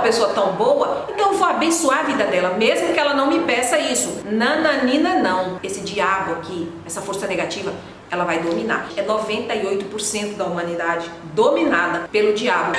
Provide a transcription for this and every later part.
pessoa tão boa, então eu vou abençoar a vida dela, mesmo que ela não me peça isso. Nananina não. Esse diabo aqui, essa força negativa, ela vai dominar. É 98% da humanidade dominada pelo diabo.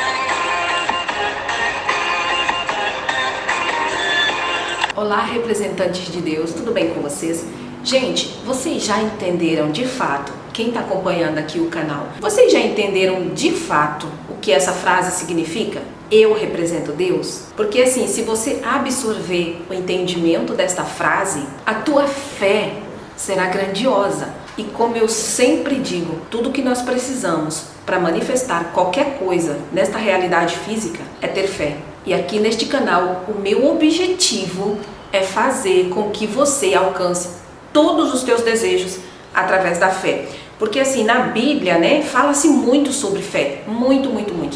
Olá, representantes de Deus, tudo bem com vocês? Gente, vocês já entenderam de fato, quem está acompanhando aqui o canal, vocês já entenderam de fato o que essa frase significa? Eu represento Deus? Porque assim, se você absorver o entendimento desta frase, a tua fé será grandiosa. E como eu sempre digo, tudo que nós precisamos para manifestar qualquer coisa nesta realidade física é ter fé. E aqui neste canal, o meu objetivo é fazer com que você alcance todos os teus desejos através da fé. Porque assim, na Bíblia, né, fala-se muito sobre fé. Muito.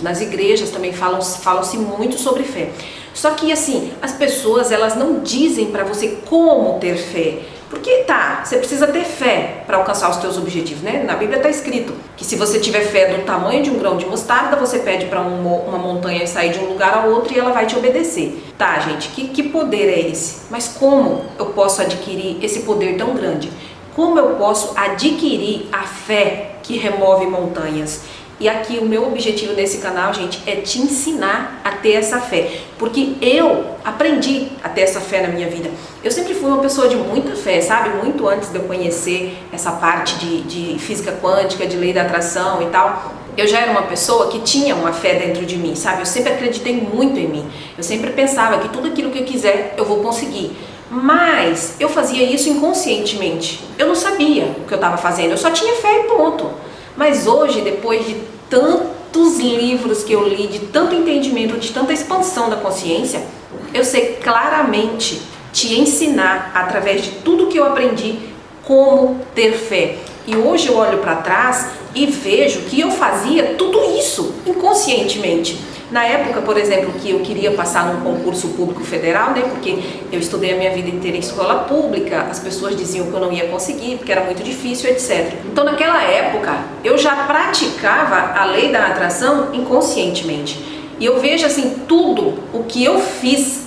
Nas igrejas também falam-se muito sobre fé. Só que assim, as pessoas, elas não dizem para você como ter fé. Porque você precisa ter fé para alcançar os teus objetivos, né? Na Bíblia está escrito que se você tiver fé do tamanho de um grão de mostarda, você pede para uma montanha sair de um lugar a outro e ela vai te obedecer. Tá, gente, que poder é esse? Mas como eu posso adquirir esse poder tão grande? Como eu posso adquirir a fé que remove montanhas? E aqui o meu objetivo nesse canal, gente, é te ensinar a ter essa fé. Porque eu aprendi a ter essa fé na minha vida. Eu sempre fui uma pessoa de muita fé, sabe? Muito antes de eu conhecer essa parte de física quântica, de lei da atração e tal. Eu já era uma pessoa que tinha uma fé dentro de mim, sabe? Eu sempre acreditei muito em mim. Eu sempre pensava que tudo aquilo que eu quiser, eu vou conseguir. Mas eu fazia isso inconscientemente. Eu não sabia o que eu estava fazendo. Eu só tinha fé e ponto. Mas hoje, depois de tantos livros que eu li, de tanto entendimento, de tanta expansão da consciência, eu sei claramente te ensinar, através de tudo que eu aprendi, como ter fé. E hoje eu olho para trás e vejo que eu fazia tudo isso inconscientemente. Na época, por exemplo, que eu queria passar num concurso público federal, né? Porque eu estudei a minha vida inteira em escola pública, as pessoas diziam que eu não ia conseguir, porque era muito difícil, etc. Então, naquela época, eu já praticava a lei da atração inconscientemente. E eu vejo assim, tudo o que eu fiz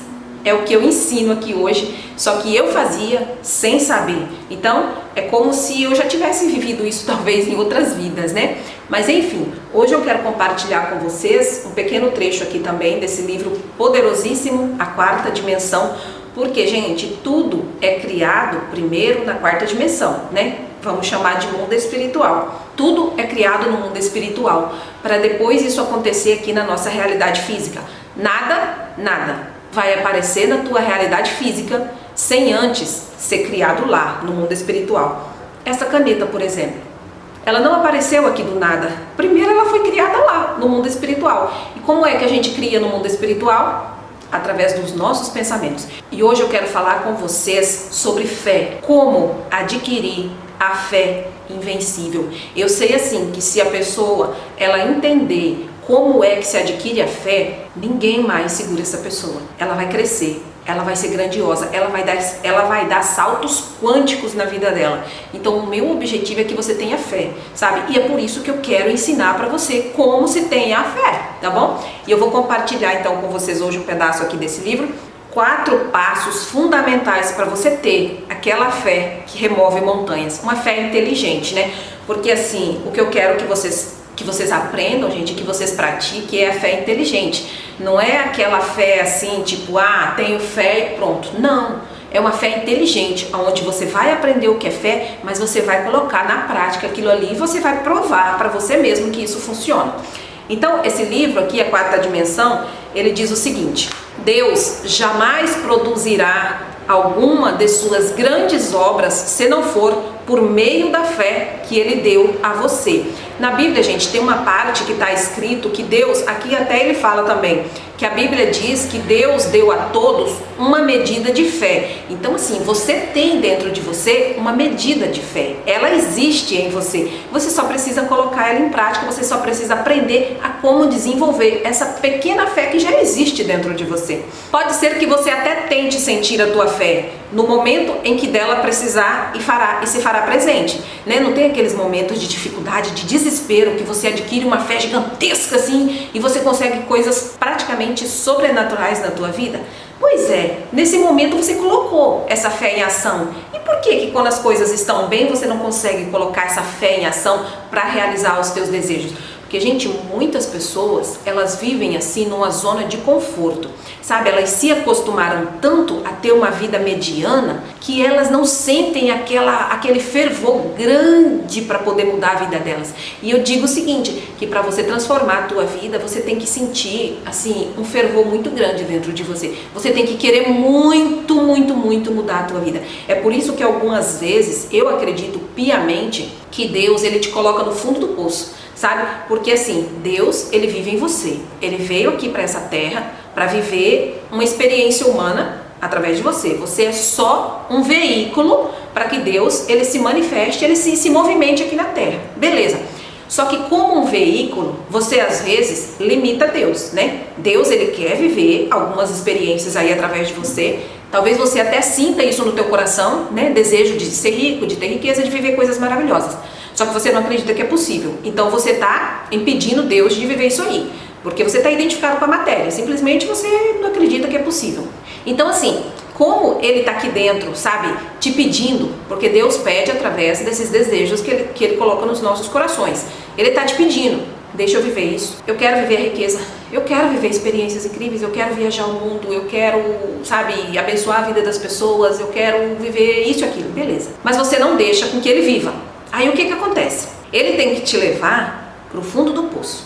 é o que eu ensino aqui hoje, só que eu fazia sem saber. Então, é como se eu já tivesse vivido isso talvez em outras vidas, né? Mas enfim, hoje eu quero compartilhar com vocês um pequeno trecho aqui também desse livro poderosíssimo, A Quarta Dimensão, porque, gente, tudo é criado primeiro na quarta dimensão, né? Vamos chamar de mundo espiritual. Tudo é criado no mundo espiritual, para depois isso acontecer aqui na nossa realidade física. Nada vai aparecer na tua realidade física sem antes ser criado lá, no mundo espiritual. Essa caneta, por exemplo, ela não apareceu aqui do nada. Primeiro ela foi criada lá, no mundo espiritual. E como é que a gente cria no mundo espiritual? Através dos nossos pensamentos. E hoje eu quero falar com vocês sobre fé. Como adquirir a fé invencível. Eu sei assim que se a pessoa ela entender como é que se adquire a fé, ninguém mais segura essa pessoa. Ela vai crescer, ela vai ser grandiosa, ela vai dar saltos quânticos na vida dela. Então o meu objetivo é que você tenha fé, sabe? E é por isso que eu quero ensinar para você como se tem a fé, tá bom? E eu vou compartilhar então com vocês hoje um pedaço aqui desse livro, 4 passos fundamentais para você ter aquela fé que remove montanhas, uma fé inteligente, né? Porque assim, o que eu quero que vocês aprendam, gente, que vocês pratiquem é a fé inteligente. Não é aquela fé assim, tipo, tenho fé e pronto. Não, é uma fé inteligente, onde você vai aprender o que é fé, mas você vai colocar na prática aquilo ali e você vai provar para você mesmo que isso funciona. Então, esse livro aqui, A Quarta Dimensão, ele diz o seguinte: Deus jamais produzirá alguma de suas grandes obras se não for por meio da fé que ele deu a você. Na Bíblia, gente, tem uma parte que está escrito que Deus, aqui até ele fala também, que a Bíblia diz que Deus deu a todos uma medida de fé. Então assim, você tem dentro de você uma medida de fé, ela existe em você, você só precisa colocar ela em prática, você só precisa aprender a como desenvolver essa pequena fé que já existe dentro de você. Pode ser que você até tente sentir a tua fé no momento em que dela precisar e se fará fará presente, né? Não tem aqueles momentos de dificuldade, de desespero, que você adquire uma fé gigantesca assim e você consegue coisas praticamente sobrenaturais na tua vida? Pois é, nesse momento você colocou essa fé em ação. E por que quando as coisas estão bem você não consegue colocar essa fé em ação para realizar os teus desejos? Porque, gente, muitas pessoas, elas vivem assim numa zona de conforto, sabe? Elas se acostumaram tanto a ter uma vida mediana que elas não sentem aquele fervor grande para poder mudar a vida delas. E eu digo o seguinte, que para você transformar a tua vida, você tem que sentir, assim, um fervor muito grande dentro de você. Você tem que querer muito, muito, muito mudar a tua vida. É por isso que algumas vezes, eu acredito piamente que Deus, ele te coloca no fundo do poço. Sabe? Porque assim, Deus, ele vive em você. Ele veio aqui para essa terra para viver uma experiência humana através de você. Você é só um veículo para que Deus, ele se manifeste, ele se movimente aqui na terra. Beleza. Só que como um veículo, você às vezes limita Deus, né? Deus, ele quer viver algumas experiências aí através de você. Talvez você até sinta isso no teu coração, né? Desejo de ser rico, de ter riqueza, de viver coisas maravilhosas. Só que você não acredita que é possível. Então você está impedindo Deus de viver isso aí. Porque você está identificado com a matéria. Simplesmente você não acredita que é possível. Então assim, como ele está aqui dentro, sabe, te pedindo, porque Deus pede através desses desejos que ele coloca nos nossos corações. Ele está te pedindo, deixa eu viver isso. Eu quero viver a riqueza. Eu quero viver experiências incríveis. Eu quero viajar o mundo. Eu quero, sabe, abençoar a vida das pessoas. Eu quero viver isso e aquilo. Beleza. Mas você não deixa com que ele viva. Aí o que acontece? Ele tem que te levar para o fundo do poço.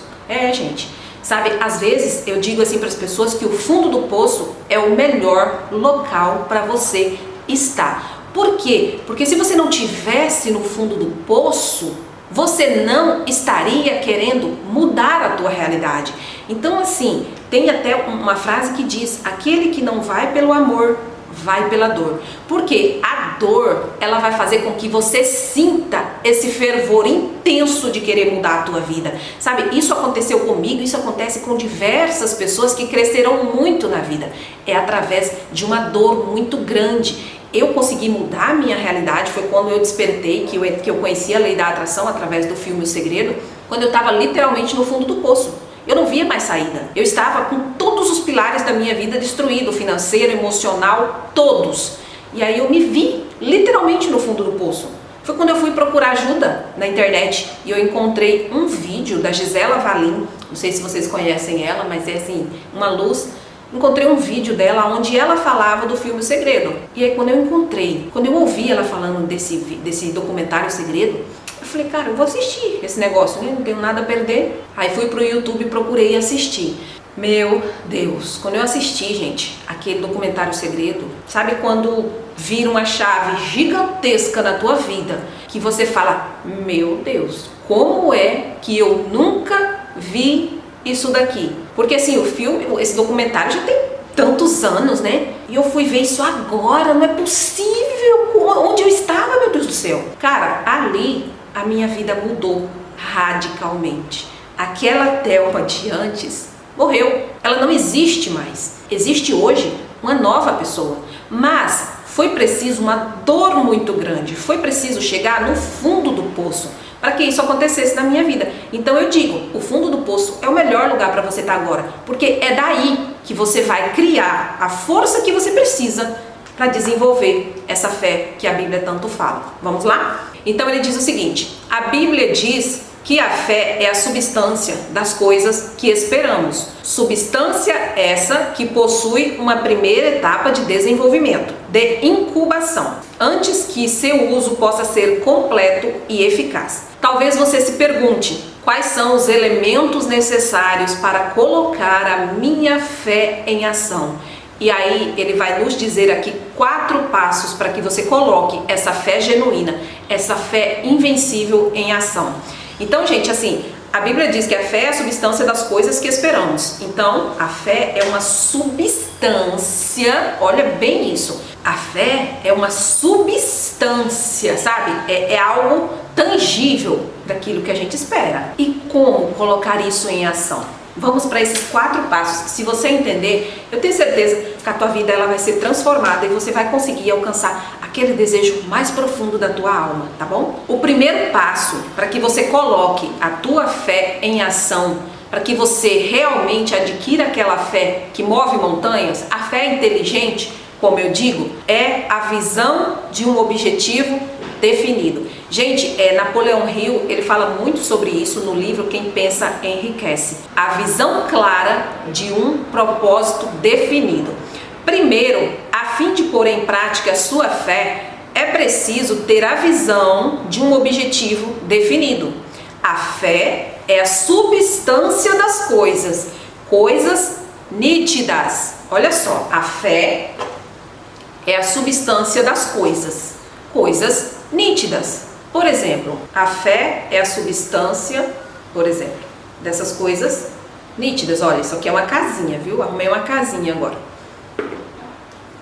Gente, sabe, às vezes eu digo assim para as pessoas que o fundo do poço é o melhor local para você estar. Por quê? Porque se você não tivesse no fundo do poço, você não estaria querendo mudar a tua realidade. Então assim, tem até uma frase que diz, aquele que não vai pelo amor, vai pela dor. Porque a dor, ela vai fazer com que você sinta esse fervor intenso de querer mudar a tua vida. Sabe, isso aconteceu comigo, isso acontece com diversas pessoas que cresceram muito na vida. É através de uma dor muito grande. Eu consegui mudar a minha realidade, foi quando eu despertei, que eu conheci a lei da atração através do filme O Segredo, quando eu estava literalmente no fundo do poço. Eu não via mais saída. Eu estava com todos os pilares da minha vida destruídos, financeiro, emocional, todos. E aí eu me vi literalmente no fundo do poço. Foi quando eu fui procurar ajuda na internet e eu encontrei um vídeo da Gisela Valim. Não sei se vocês conhecem ela, mas é assim, uma luz. Encontrei um vídeo dela onde ela falava do filme O Segredo. E aí quando eu ouvi ela falando desse documentário O Segredo, eu falei, cara, eu vou assistir esse negócio, né? Não tenho nada a perder. Aí fui pro YouTube e procurei assistir. Meu Deus, quando eu assisti, gente, aquele documentário O Segredo, sabe quando vira uma chave gigantesca na tua vida, que você fala, meu Deus, como é que eu nunca vi isso daqui? Porque assim, o filme, esse documentário já tem tantos anos, né? E eu fui ver isso agora, não é possível, onde eu estava, meu Deus do céu. Cara, ali a minha vida mudou radicalmente. Aquela Thelma de antes morreu, ela não existe mais. Existe hoje uma nova pessoa, mas foi preciso uma dor muito grande, foi preciso chegar no fundo do poço para que isso acontecesse na minha vida. Então eu digo, o fundo do poço é o melhor lugar para você estar agora, porque é daí que você vai criar a força que você precisa para desenvolver essa fé que a Bíblia tanto fala. Vamos lá? Então ele diz o seguinte, a Bíblia diz que a fé é a substância das coisas que esperamos. Substância essa que possui uma primeira etapa de desenvolvimento, de incubação, antes que seu uso possa ser completo e eficaz. Talvez você se pergunte, quais são os elementos necessários para colocar a minha fé em ação? E aí ele vai nos dizer aqui 4 passos para que você coloque essa fé genuína, essa fé invencível em ação. Então, gente, assim, a Bíblia diz que a fé é a substância das coisas que esperamos. Então, a fé é uma substância, olha bem isso. A fé é uma substância, sabe? É algo tangível daquilo que a gente espera. E como colocar isso em ação? Vamos para esses 4 passos. Se você entender, eu tenho certeza que a tua vida ela vai ser transformada e você vai conseguir alcançar aquele desejo mais profundo da tua alma, tá bom? O primeiro passo para que você coloque a tua fé em ação, para que você realmente adquira aquela fé que move montanhas, a fé inteligente, como eu digo, é a visão de um objetivo definido. Gente, Napoleão Hill, ele fala muito sobre isso no livro Quem Pensa Enriquece. A visão clara de um propósito definido. Primeiro, a fim de pôr em prática a sua fé, é preciso ter a visão de um objetivo definido. A fé é a substância das coisas, coisas nítidas. Olha só, a fé é a substância das coisas, coisas nítidas. Por exemplo, a fé é a substância, por exemplo, dessas coisas nítidas. Olha, isso aqui é uma casinha, viu? Arrumei uma casinha agora.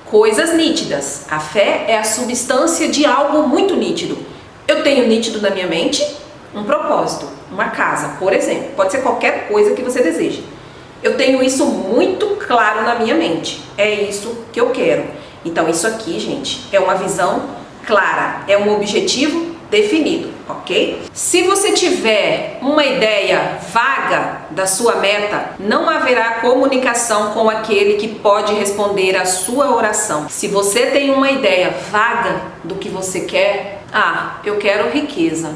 Coisas nítidas. A fé é a substância de algo muito nítido. Eu tenho nítido na minha mente um propósito, uma casa, por exemplo. Pode ser qualquer coisa que você deseje. Eu tenho isso muito claro na minha mente. É isso que eu quero. Então isso aqui, gente, é uma visão clara, é um objetivo definido, ok? Se você tiver uma ideia vaga da sua meta, não haverá comunicação com aquele que pode responder à sua oração. Se você tem uma ideia vaga do que você quer, eu quero riqueza.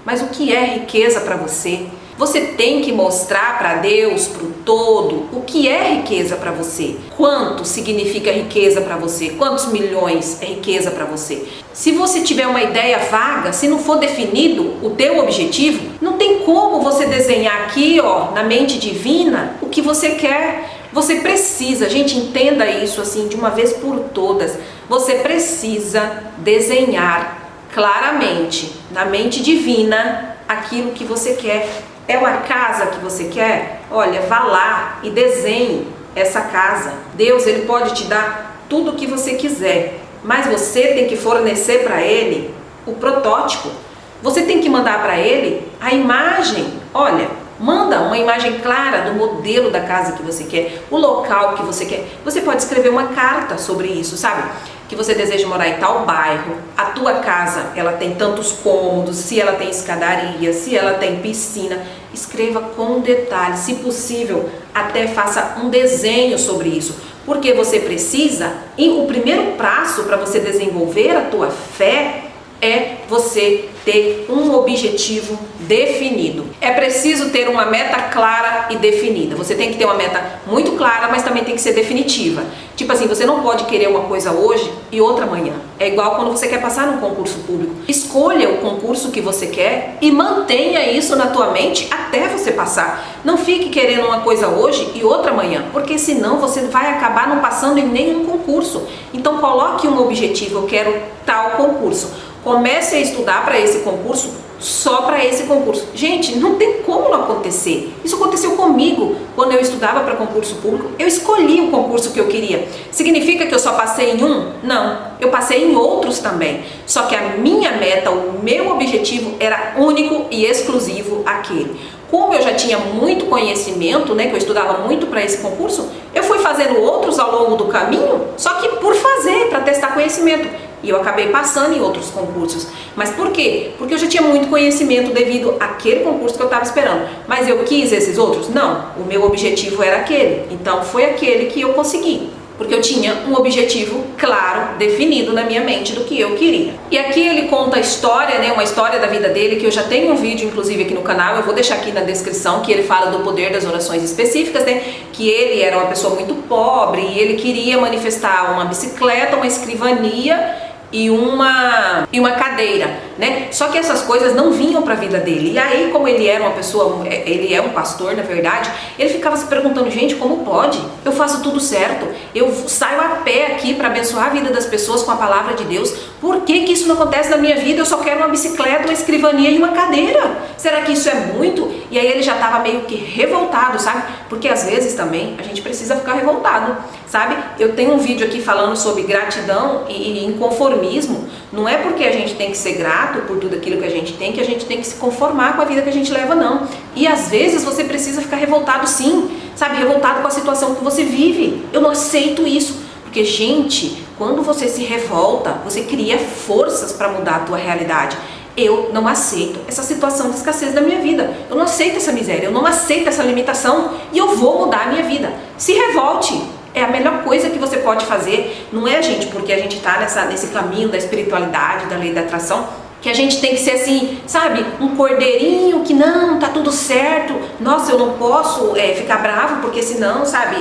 Mas o que é riqueza para você? Você tem que mostrar para Deus, para o todo, o que é riqueza para você. Quanto significa riqueza para você? Quantos milhões é riqueza para você? Se você tiver uma ideia vaga, se não for definido o teu objetivo, não tem como você desenhar aqui, na mente divina, o que você quer. Você precisa, gente, entenda isso assim de uma vez por todas. Você precisa desenhar claramente na mente divina aquilo que você quer. É uma casa que você quer? Olha, vá lá e desenhe essa casa. Deus, ele pode te dar tudo o que você quiser, mas você tem que fornecer para ele o protótipo. Você tem que mandar para ele a imagem. Olha, manda uma imagem clara do modelo da casa que você quer, o local que você quer. Você pode escrever uma carta sobre isso, sabe? Que você deseja morar em tal bairro, a tua casa, ela tem tantos cômodos, se ela tem escadaria, se ela tem piscina. Escreva com detalhes, se possível, até faça um desenho sobre isso, porque você precisa, e o primeiro passo para você desenvolver a tua fé é você ter um objetivo definido. É preciso ter uma meta clara e definida. Você tem que ter uma meta muito clara, mas também tem que ser definitiva. Tipo assim, você não pode querer uma coisa hoje e outra amanhã. É igual quando você quer passar num concurso público. Escolha o concurso que você quer e mantenha isso na tua mente até você passar. Não fique querendo uma coisa hoje e outra amanhã, porque senão você vai acabar não passando em nenhum concurso. Então coloque um objetivo, eu quero tal concurso. Comece a estudar para esse concurso, só para esse concurso. Gente, não tem como não acontecer. Isso aconteceu comigo quando eu estudava para concurso público. Eu escolhi o concurso que eu queria. Significa que eu só passei em um? Não, eu passei em outros também. Só que a minha meta, o meu objetivo era único e exclusivo aquele. Como eu já tinha muito conhecimento, que eu estudava muito para esse concurso, eu fui fazendo outros ao longo do caminho, só que por fazer, para testar conhecimento. E eu acabei passando em outros concursos. Mas por quê? Porque eu já tinha muito conhecimento devido àquele concurso que eu estava esperando. Mas eu quis esses outros? Não. O meu objetivo era aquele. Então foi aquele que eu consegui. Porque eu tinha um objetivo claro, definido na minha mente do que eu queria. E aqui ele conta a história, uma história da vida dele, que eu já tenho um vídeo inclusive aqui no canal, eu vou deixar aqui na descrição, que ele fala do poder das orações específicas, que ele era uma pessoa muito pobre e ele queria manifestar uma bicicleta, uma escrivania e uma cadeira, Só que essas coisas não vinham para a vida dele. E aí, como ele era uma pessoa, ele é um pastor, na verdade, ele ficava se perguntando, gente, como pode? Eu faço tudo certo, eu saio a pé aqui para abençoar a vida das pessoas com a palavra de Deus. Por que que isso não acontece na minha vida? Eu só quero uma bicicleta, uma escrivania e uma cadeira. Será que isso é muito? E aí ele já estava meio que revoltado, sabe? Porque às vezes também a gente precisa ficar revoltado, sabe? Eu tenho um vídeo aqui falando sobre gratidão e inconformismo. Não é porque a gente tem que ser grato por tudo aquilo que a gente tem que se conformar com a vida que a gente leva, não. E às vezes você precisa ficar revoltado sim, sabe? Revoltado com a situação que você vive. Eu não aceito isso. Porque Porque, gente, quando você se revolta, você cria forças para mudar a tua realidade. Eu não aceito essa situação de escassez da minha vida. Eu não aceito essa miséria, eu não aceito essa limitação e eu vou mudar a minha vida. Se revolte. É a melhor coisa que você pode fazer. Não é, gente, porque a gente está nesse caminho da espiritualidade, da lei da atração, que a gente tem que ser assim, sabe, um cordeirinho que não, tá tudo certo, nossa, eu não posso ficar bravo, porque senão, sabe,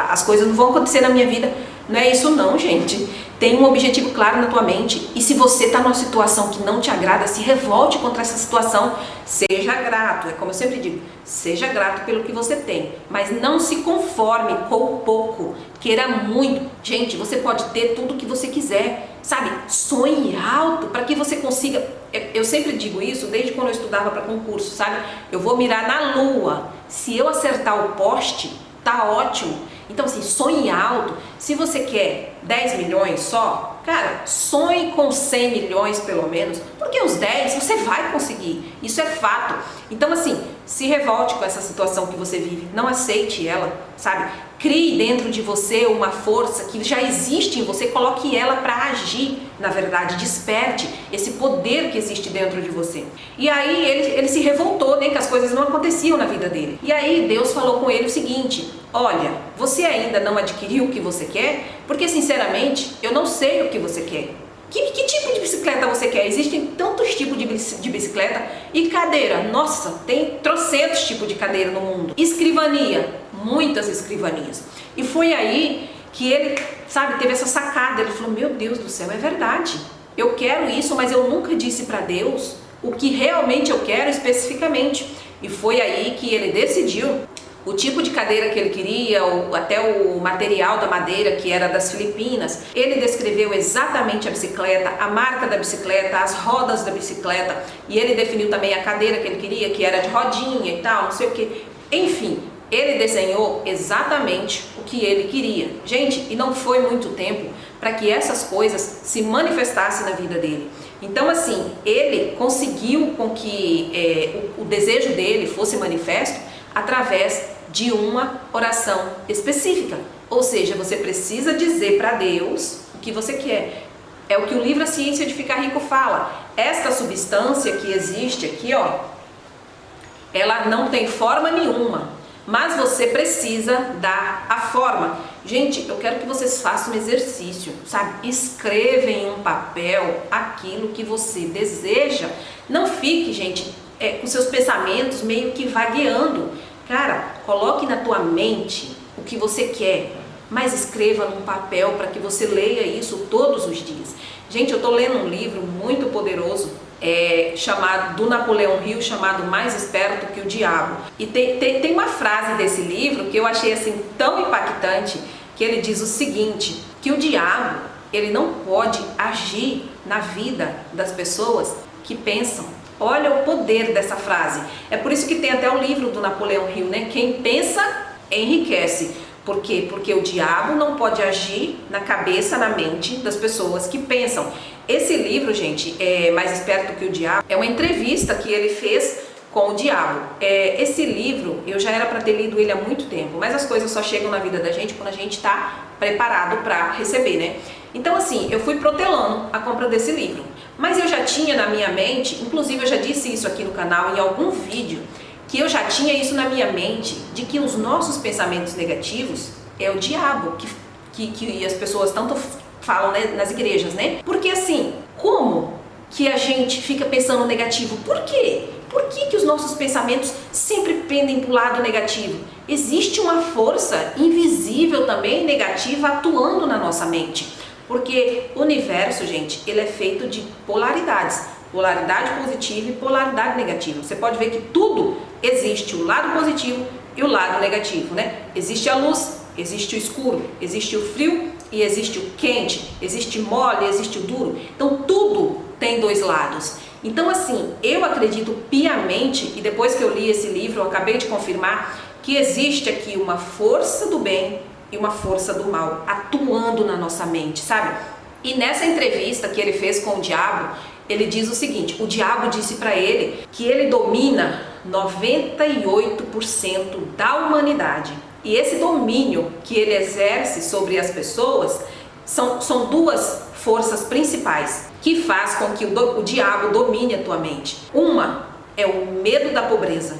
as coisas não vão acontecer na minha vida. Não é isso não, gente. Tem um objetivo claro na tua mente, e se você tá numa situação que não te agrada, se revolte contra essa situação, seja grato, é como eu sempre digo, seja grato pelo que você tem, mas não se conforme com o pouco, queira muito. Gente, você pode ter tudo que você quiser, sabe? Sonhe alto para que você consiga. Eu sempre digo isso desde quando eu estudava para concurso, sabe? Eu vou mirar na lua, se eu acertar o poste, tá ótimo. Então assim, sonhe alto. Se você quer 10 milhões só, cara, sonhe com 100 milhões pelo menos, porque os 10 você vai conseguir, isso é fato. Então assim, se revolte com essa situação que você vive, não aceite ela, sabe? Crie dentro de você uma força que já existe em você, coloque ela para agir, na verdade, desperte esse poder que existe dentro de você. E aí ele se revoltou, né, que as coisas não aconteciam na vida dele. E aí Deus falou com ele o seguinte: olha, você ainda não adquiriu o que você quer? Porque sinceramente, eu não sei o que você quer. Que tipo de bicicleta você quer? Existem tantos tipos de bicicleta. E cadeira? Nossa, tem trocentos tipos de cadeira no mundo. Escrivania? Muitas escrivanias. E foi aí que ele, sabe, teve essa sacada. Ele falou: meu Deus do céu, é verdade. Eu quero isso, mas eu nunca disse para Deus o que realmente eu quero especificamente. E foi aí que ele decidiu o tipo de cadeira que ele queria, até o material da madeira, que era das Filipinas. Ele descreveu exatamente a bicicleta, a marca da bicicleta, as rodas da bicicleta, e ele definiu também a cadeira que ele queria, que era de rodinha e tal, não sei o que. Enfim, ele desenhou exatamente o que ele queria. Gente, e não foi muito tempo para que essas coisas se manifestassem na vida dele. Então assim, ele conseguiu com que o desejo dele fosse manifesto através de uma oração específica. Ou seja, você precisa dizer para Deus o que você quer. É o que o livro A Ciência de Ficar Rico fala. Esta substância que existe aqui, ó, ela não tem forma nenhuma, mas você precisa dar a forma. Gente, eu quero que vocês façam um exercício, sabe? Escreva em um papel aquilo que você deseja. Não fique, gente, com seus pensamentos meio que vagueando. Cara, coloque na tua mente o que você quer, mas escreva num papel para que você leia isso todos os dias. Gente, eu tô lendo um livro muito poderoso, chamado, do Napoleão Hill, chamado Mais Esperto que o Diabo. E tem uma frase desse livro que eu achei assim tão impactante, que ele diz o seguinte, que o diabo, ele não pode agir na vida das pessoas que pensam. Olha o poder dessa frase. É por isso que tem até o livro do Napoleão Hill, né? Quem pensa, enriquece. Por quê? Porque o diabo não pode agir na cabeça, na mente das pessoas que pensam. Esse livro, gente, Mais Esperto que o Diabo, é uma entrevista que ele fez com o diabo. Esse livro, eu já era para ter lido ele há muito tempo, mas as coisas só chegam na vida da gente quando a gente está preparado para receber, né? Então assim, eu fui protelando a compra desse livro. Mas eu já tinha na minha mente, inclusive eu já disse isso aqui no canal em algum vídeo, que eu já tinha isso na minha mente, de que os nossos pensamentos negativos é o diabo, que as pessoas tanto falam, né, nas igrejas, né? Porque assim, como que a gente fica pensando negativo? Por quê? Por que os nossos pensamentos sempre pendem para o lado negativo? Existe uma força invisível também negativa atuando na nossa mente. Porque o universo, gente, ele é feito de polaridades. Polaridade positiva e polaridade negativa. Você pode ver que tudo existe, o lado positivo e o lado negativo, né? Existe a luz, existe o escuro, existe o frio e existe o quente, existe mole, existe o duro. Então tudo tem dois lados. Então assim, eu acredito piamente, e depois que eu li esse livro, eu acabei de confirmar, que existe aqui uma força do bem e uma força do mal atuando na nossa mente, sabe? E nessa entrevista que ele fez com o diabo, ele diz o seguinte: o diabo disse para ele que ele domina 98% da humanidade. E esse domínio que ele exerce sobre as pessoas são duas forças principais que faz com que o diabo domine a tua mente. Uma é o medo da pobreza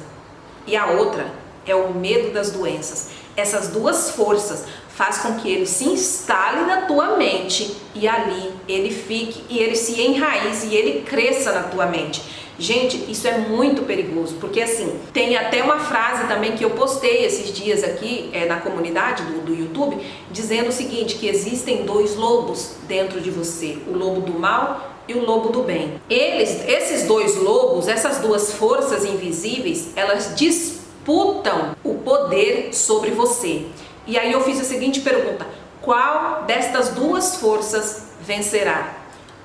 e a outra é o medo das doenças. Essas duas forças faz com que ele se instale na tua mente e ali ele fique e ele se enraize e ele cresça na tua mente. Gente, isso é muito perigoso, porque assim, tem até uma frase também que eu postei esses dias aqui na comunidade do YouTube, dizendo o seguinte, que existem dois lobos dentro de você, o lobo do mal e o lobo do bem. Esses dois lobos, essas duas forças invisíveis, elas disputam o poder sobre você. E aí eu fiz a seguinte pergunta: qual destas duas forças vencerá?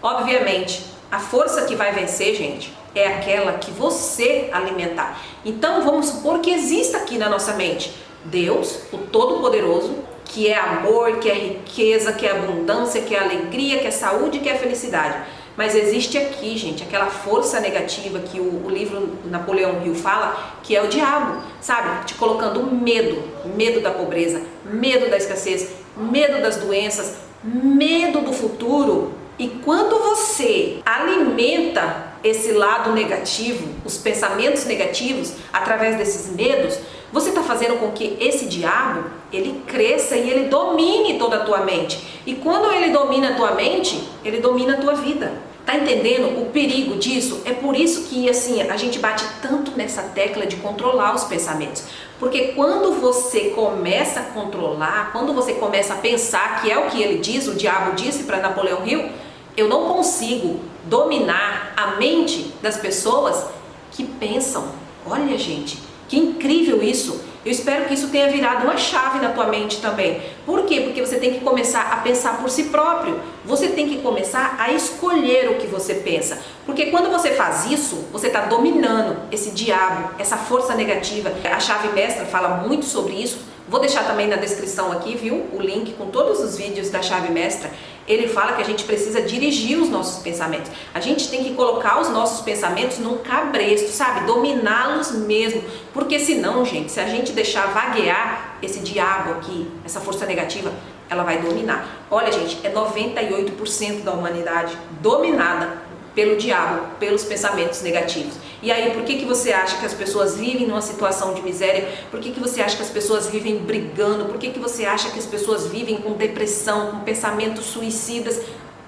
Obviamente, a força que vai vencer, gente, é aquela que você alimentar. Então vamos supor que exista aqui na nossa mente Deus, o Todo-Poderoso, que é amor, que é riqueza, que é abundância, que é alegria, que é saúde, que é felicidade. Mas existe aqui, gente, aquela força negativa que o livro Napoleão Hill fala, que é o diabo, sabe? Te colocando medo, medo da pobreza, medo da escassez, medo das doenças, medo do futuro. E quando você alimenta esse lado negativo, os pensamentos negativos, através desses medos, você está fazendo com que esse diabo, ele cresça e ele domine toda a tua mente. E quando ele domina a tua mente, ele domina a tua vida. Tá entendendo o perigo disso? É por isso que assim, a gente bate tanto nessa tecla de controlar os pensamentos. Porque quando você começa a controlar, quando você começa a pensar, que é o que ele diz, o diabo disse para Napoleão Hill, eu não consigo dominar a mente das pessoas que pensam. Olha, gente, que incrível isso. Eu espero que isso tenha virado uma chave na tua mente também. Por quê? Porque você tem que começar a pensar por si próprio. Você tem que começar a escolher o que você pensa. Porque quando você faz isso, você está dominando esse diabo, essa força negativa. A chave mestra fala muito sobre isso. Vou deixar também na descrição aqui, viu? O link com todos os vídeos da chave mestra. Ele fala que a gente precisa dirigir os nossos pensamentos. A gente tem que colocar os nossos pensamentos num cabresto, sabe? Dominá-los mesmo. Porque senão, gente, se a gente deixar vaguear esse diabo aqui, essa força negativa, ela vai dominar. Olha, gente, é 98% da humanidade dominada pelo diabo, pelos pensamentos negativos. E aí, por que você acha que as pessoas vivem numa situação de miséria? Por que você acha que as pessoas vivem brigando? Por que você acha que as pessoas vivem com depressão, com pensamentos suicidas?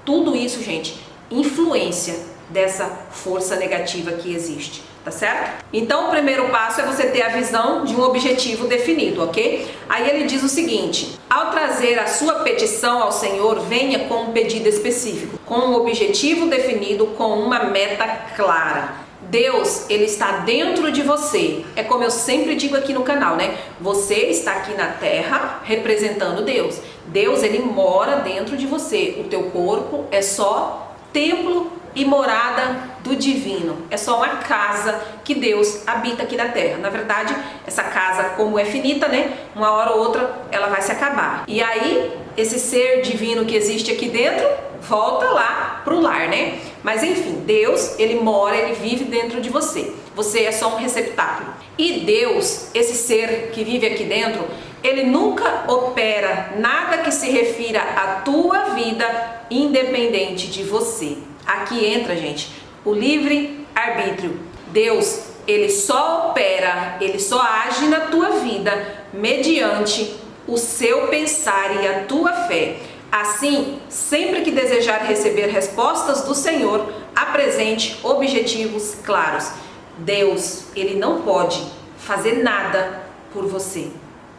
Tudo isso, gente, influência dessa força negativa que existe, tá certo? Então, o primeiro passo é você ter a visão de um objetivo definido, ok? Aí ele diz o seguinte: ao trazer a sua petição ao Senhor, venha com um pedido específico, com um objetivo definido, com uma meta clara. Deus, ele está dentro de você. É como eu sempre digo aqui no canal, né? Você está aqui na terra representando Deus. Deus, ele mora dentro de você. O teu corpo é só templo e morada do divino. É só uma casa que Deus habita aqui na terra. Na verdade, essa casa, como é finita, né? Uma hora ou outra ela vai se acabar. E aí, esse ser divino que existe aqui dentro volta lá pro lar, né? Mas enfim, Deus, ele mora, ele vive dentro de você. Você é só um receptáculo. E Deus, esse ser que vive aqui dentro, ele nunca opera nada que se refira à tua vida independente de você. Aqui entra, gente, o livre-arbítrio. Deus, ele só opera, ele só age na tua vida mediante o seu pensar e a tua fé. Assim, sempre que desejar receber respostas do Senhor, apresente objetivos claros. Deus, ele não pode fazer nada por você.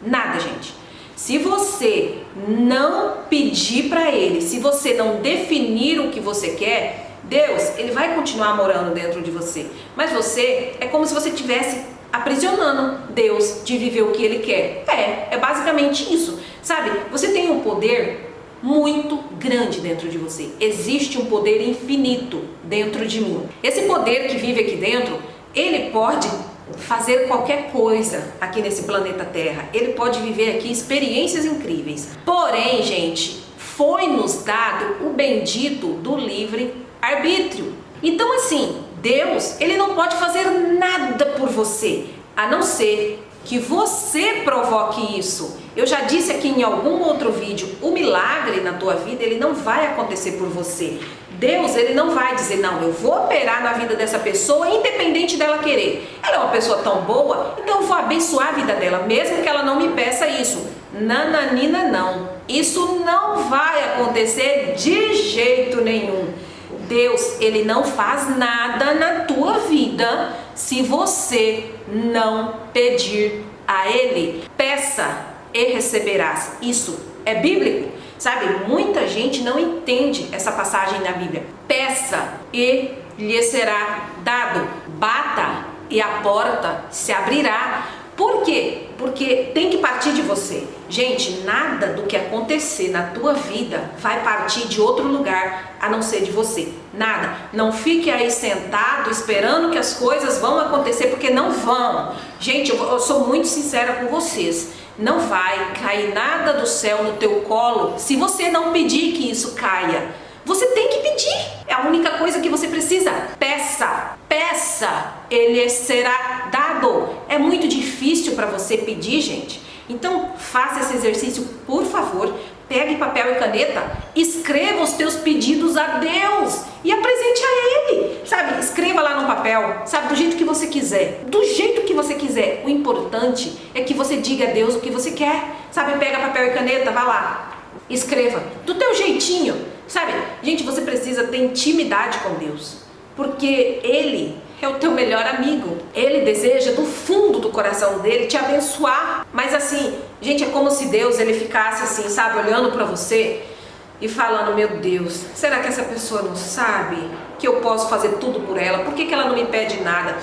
Nada, gente. Se você não pedir para ele, se você não definir o que você quer, Deus, ele vai continuar morando dentro de você. Mas você, é como se você estivesse aprisionando Deus de viver o que ele quer. É basicamente isso. Sabe, você tem um poder muito grande dentro de você. Existe um poder infinito dentro de mim. Esse poder que vive aqui dentro, ele pode fazer qualquer coisa aqui nesse planeta Terra. Ele pode viver aqui experiências incríveis. Porém, gente, foi-nos dado o bendito do livre-arbítrio. Então, assim, Deus, ele não pode fazer nada por você, a não ser que você provoque isso. Eu já disse aqui em algum outro vídeo, o milagre na tua vida, ele não vai acontecer por você. Deus, ele não vai dizer, não, eu vou operar na vida dessa pessoa independente dela querer. Ela é uma pessoa tão boa, então eu vou abençoar a vida dela, mesmo que ela não me peça isso. Nananina, não. Isso não vai acontecer de jeito nenhum. Deus, ele não faz nada na tua vida se você não pedir a ele. Peça e receberás. Isso é bíblico. Sabe, muita gente não entende essa passagem na Bíblia. Peça e lhe será dado. Bata e a porta se abrirá. Por quê? Porque tem que partir de você. Gente, nada do que acontecer na tua vida vai partir de outro lugar a não ser de você. Nada. Não fique aí sentado esperando que as coisas vão acontecer, porque não vão. Gente, eu sou muito sincera com vocês. Não vai cair nada do céu no teu colo se você não pedir que isso caia. Você tem que pedir. É a única coisa que você precisa. Peça, peça, ele será dado. É muito difícil para você pedir, gente. Então faça esse exercício, por favor. Pegue papel e caneta, escreva os teus pedidos a Deus e apresente a Ele, sabe? Escreva lá no papel, sabe? Do jeito que você quiser, do jeito que você quiser. O importante é que você diga a Deus o que você quer, sabe? Pega papel e caneta, vá lá, escreva do teu jeitinho, sabe? Gente, você precisa ter intimidade com Deus, porque Ele é o teu melhor amigo. Ele deseja do fundo do coração dele te abençoar. Mas assim, gente, é como se Deus ele ficasse assim, sabe, olhando para você e falando, meu Deus, será que essa pessoa não sabe que eu posso fazer tudo por ela? Por que ela não me pede nada?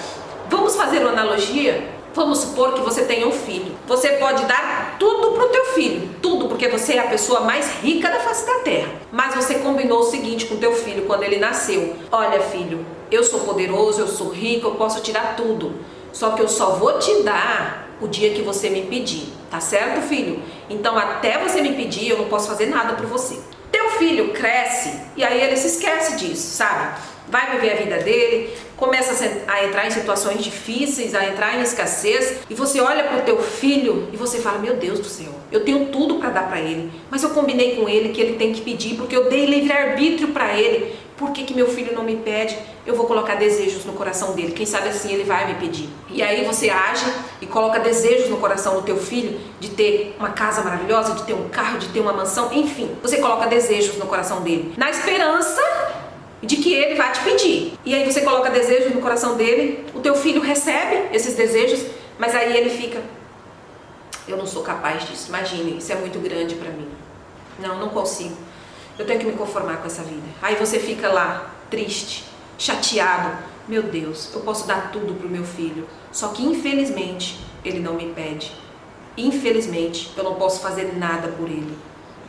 Vamos fazer uma analogia? Vamos supor que você tenha um filho. Você pode dar tudo pro teu filho, tudo, porque você é a pessoa mais rica da face da terra. Mas você combinou o seguinte com teu filho quando ele nasceu: olha, filho, eu sou poderoso, eu sou rico, eu posso te dar tudo. Só que eu só vou te dar o dia que você me pedir. Tá certo, filho? Então até você me pedir, eu não posso fazer nada por você. Teu filho cresce e aí ele se esquece disso, sabe? Vai viver a vida dele, começa a entrar em situações difíceis, a entrar em escassez, e você olha para o teu filho e você fala, meu Deus do céu, eu tenho tudo para dar para ele, mas eu combinei com ele que ele tem que pedir, porque eu dei livre-arbítrio para ele. Por que meu filho não me pede? Eu vou colocar desejos no coração dele, quem sabe assim ele vai me pedir. E aí você age e coloca desejos no coração do teu filho, de ter uma casa maravilhosa, de ter um carro, de ter uma mansão, enfim, você coloca desejos no coração dele, na esperança de que ele vai te pedir. E aí você coloca desejos no coração dele, o teu filho recebe esses desejos, mas aí ele fica, eu não sou capaz disso, imagine, isso é muito grande para mim, não consigo, eu tenho que me conformar com essa vida. Aí você fica lá, triste, chateado, meu Deus, eu posso dar tudo pro meu filho, só que infelizmente ele não me pede, infelizmente eu não posso fazer nada por ele,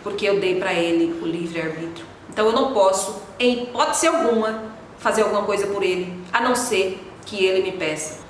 porque eu dei para ele o livre-arbítrio. Então eu não posso, em hipótese alguma, fazer alguma coisa por ele, a não ser que ele me peça.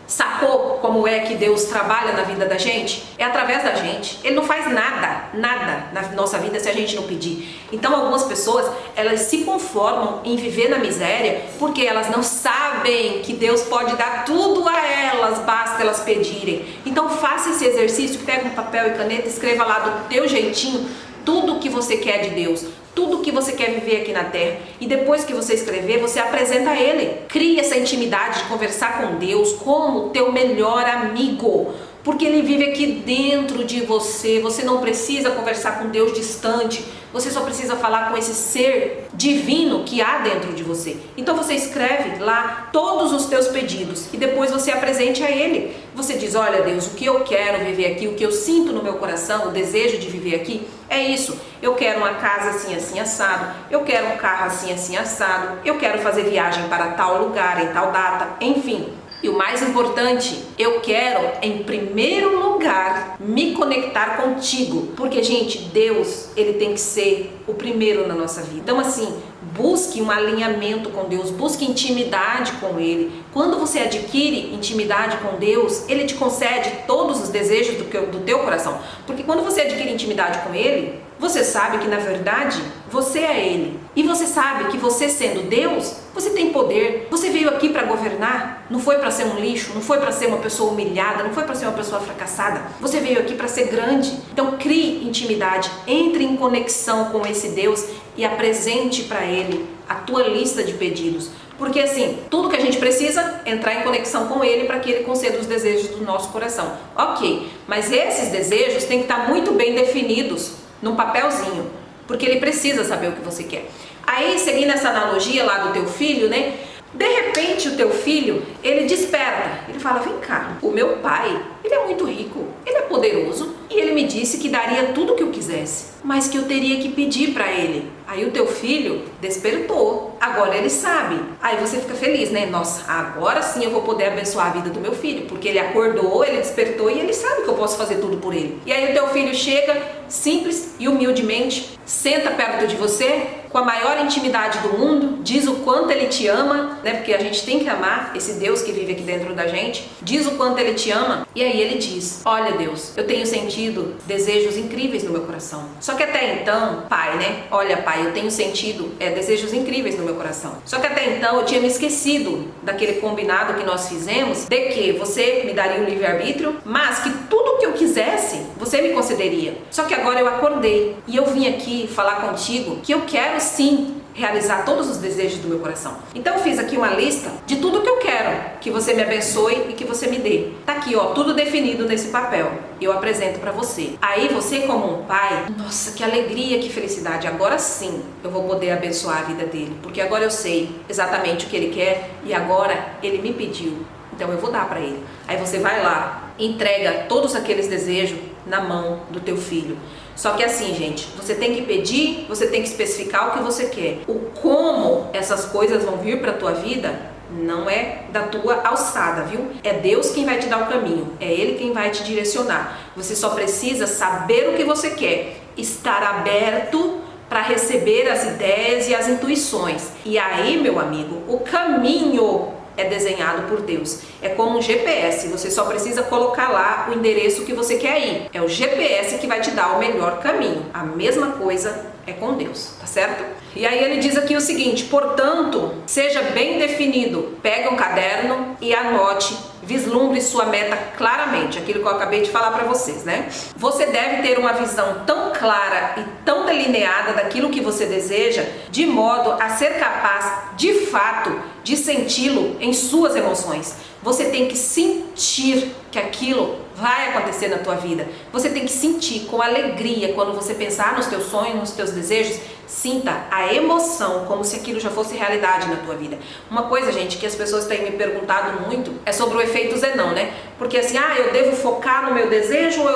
Sacou como é que Deus trabalha na vida da gente? É através da gente. Ele não faz nada na nossa vida se a gente não pedir. Então algumas pessoas, elas se conformam em viver na miséria porque elas não sabem que Deus pode dar tudo a elas, basta elas pedirem. Então faça esse exercício, pega um papel e caneta, escreva lá do teu jeitinho tudo o que você quer de Deus, tudo o que você quer viver aqui na terra, e depois que você escrever, você apresenta a Ele. Crie essa intimidade de conversar com Deus como teu melhor amigo, porque Ele vive aqui dentro de você. Você não precisa conversar com Deus distante, você só precisa falar com esse ser divino que há dentro de você. Então você escreve lá todos os teus pedidos e depois você apresente a Ele. Você diz, olha Deus, o que eu quero viver aqui, o que eu sinto no meu coração, o desejo de viver aqui, é isso. Eu quero uma casa assim, assim, assado. Eu quero um carro assim, assim, assado. Eu quero fazer viagem para tal lugar, em tal data, enfim. E o mais importante, eu quero, em primeiro lugar, me conectar contigo. Porque, gente, Deus, Ele tem que ser o primeiro na nossa vida. Então, assim, busque um alinhamento com Deus, busque intimidade com Ele. Quando você adquire intimidade com Deus, Ele te concede todos os desejos do teu coração. Porque quando você adquire intimidade com Ele, Você sabe que na verdade você é Ele. E você sabe que você sendo Deus, você tem poder. Você veio aqui para governar. Não foi para ser um lixo, não foi para ser uma pessoa humilhada, não foi para ser uma pessoa fracassada. Você veio aqui para ser grande. Então crie intimidade, entre em conexão com esse Deus e apresente para Ele a tua lista de pedidos. Porque assim, tudo que a gente precisa é entrar em conexão com Ele para que Ele conceda os desejos do nosso coração. Ok, mas esses desejos têm que estar muito bem definidos num papelzinho, porque Ele precisa saber o que você quer. Aí, seguindo essa analogia lá do teu filho, né? De repente o teu filho, ele desperta, ele fala, vem cá, o meu pai, ele é muito rico, ele é poderoso e ele me disse que daria tudo o que eu quisesse, mas que eu teria que pedir para ele. Aí o teu filho despertou, agora ele sabe. Aí você fica feliz, né? Nossa, agora sim eu vou poder abençoar a vida do meu filho, porque ele acordou, ele despertou e ele sabe que eu posso fazer tudo por ele. E aí o teu filho chega, simples e humildemente, senta perto de você, com a maior intimidade do mundo, diz o quanto ele te ama, né? Porque a gente tem que amar esse Deus que vive aqui dentro da gente, diz o quanto ele te ama, e aí ele diz, olha Deus, eu tenho sentido desejos incríveis no meu coração. Só que até então, pai, né? Olha pai, eu tenho sentido desejos incríveis no meu coração. Só que até então eu tinha me esquecido daquele combinado que nós fizemos, de que você me daria o livre-arbítrio, mas que tudo que eu quisesse, você me concederia. Só que agora eu acordei, e eu vim aqui falar contigo que eu quero sim realizar todos os desejos do meu coração. Então eu fiz aqui uma lista de tudo que eu quero que você me abençoe e que você me dê. Tá aqui, ó, tudo definido nesse papel. Eu apresento para você. Aí você, como um pai, nossa, que alegria, que felicidade. Agora sim eu vou poder abençoar a vida dele, porque agora eu sei exatamente o que ele quer e agora ele me pediu. Então eu vou dar para ele. Aí você vai lá, entrega todos aqueles desejos na mão do teu filho. Só que assim, gente, você tem que pedir, você tem que especificar o que você quer. O como essas coisas vão vir para a tua vida não é da tua alçada, viu? É Deus quem vai te dar o caminho, é Ele quem vai te direcionar. Você só precisa saber o que você quer, estar aberto para receber as ideias e as intuições. E aí, meu amigo, o caminho é desenhado por Deus. É como um GPS, você só precisa colocar lá o endereço que você quer ir. É o GPS que vai te dar o melhor caminho. A mesma coisa é com Deus, tá certo? E aí ele diz aqui o seguinte, portanto, seja bem definido. Pega um caderno e anote, vislumbre sua meta claramente, aquilo que eu acabei de falar para vocês, né? Você deve ter uma visão tão clara e tão delineada daquilo que você deseja, de modo a ser capaz, de fato, de senti-lo em suas emoções. Você tem que sentir que aquilo vai acontecer na tua vida. Você tem que sentir com alegria quando você pensar nos teus sonhos, nos teus desejos. Sinta a emoção como se aquilo já fosse realidade na tua vida. Uma coisa, gente, que as pessoas têm me perguntado muito é sobre o efeito Zenão, né? Porque assim, eu devo focar no meu desejo ou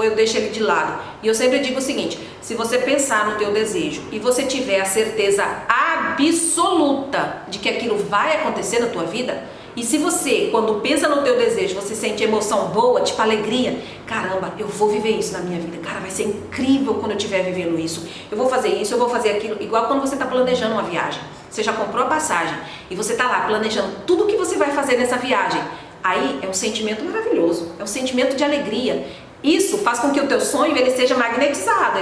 eu deixo ele de lado? E eu sempre digo o seguinte, se você pensar no teu desejo e você tiver a certeza absoluta de que aquilo vai acontecer na tua vida, e se você, quando pensa no teu desejo, você sente emoção boa, tipo alegria, caramba, eu vou viver isso na minha vida, cara, vai ser incrível quando eu estiver vivendo isso, eu vou fazer isso, eu vou fazer aquilo, igual quando você está planejando uma viagem, você já comprou a passagem e você está lá planejando tudo o que você vai fazer nessa viagem, aí é um sentimento maravilhoso, é um sentimento de alegria. Isso faz com que o teu sonho ele seja magnetizado,